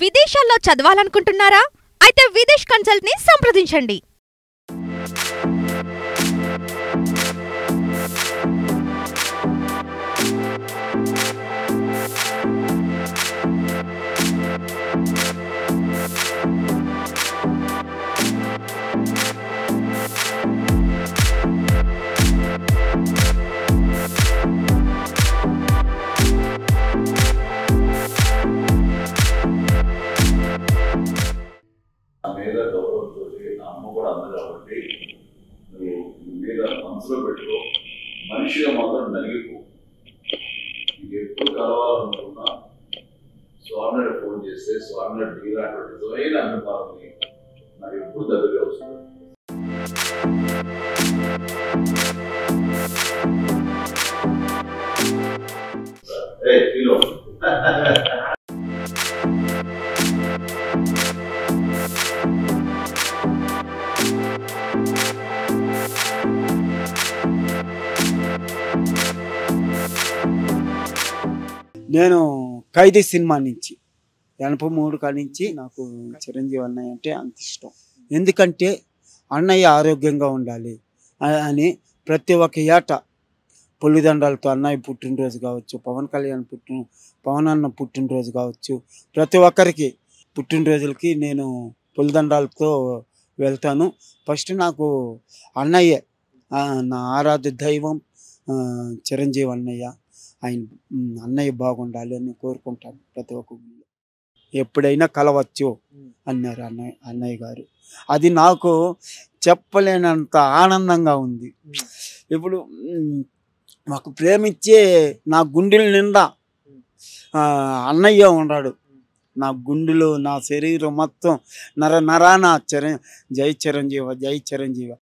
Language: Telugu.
విదేశాల్లో చదవాలనుకుంటున్నారా? అయితే విదేశ్ కన్సల్ట్ ని సంప్రదించండి. మీద గౌరవంతో అమ్మ కూడా అంది కాబట్టి నువ్వు మీద మనసులో పెట్టుకో, మనిషిగా మాత్రం నలిగిపో. నీకు ఎప్పుడు కలవాలనుకున్నా స్వర్ణుడు ఫోన్ చేస్తే స్వర్ణుడు నీలాంటి నిజమైన అనుభవాన్ని నాకు ఎప్పుడు దగ్గరగా వస్తుంది. నేను ఖైదీ సినిమా నుంచి 83 కాడి నుంచి నాకు చిరంజీవి అన్నయ్య అంటే అంత ఇష్టం. ఎందుకంటే అన్నయ్య ఆరోగ్యంగా ఉండాలి అని ప్రతి ఒక్క ఏట పులిదండాలతో అన్నయ్య పుట్టినరోజు కావచ్చు, పవన్ అన్న పుట్టినరోజు కావచ్చు, ప్రతి ఒక్కరికి పుట్టినరోజులకి నేను పులిదండాలతో వెళ్తాను. ఫస్ట్ నాకు అన్నయ్య నా ఆరాధ్య దైవం చిరంజీవి అన్నయ్య. అన్నయ్య బాగుండాలి అని కోరుకుంటాను. ప్రతి ఒక్క ఎప్పుడైనా కలవచ్చు అన్నారు అన్నయ్య గారు. అది నాకు చెప్పలేనంత ఆనందంగా ఉంది. ఇప్పుడు మాకు ప్రేమించే నా గుండెల నిండా అన్నయ్య ఉన్నాడు. నా గుండెలో నా శరీరం మొత్తం నరాన జై చిరంజీవ జై చిరంజీవ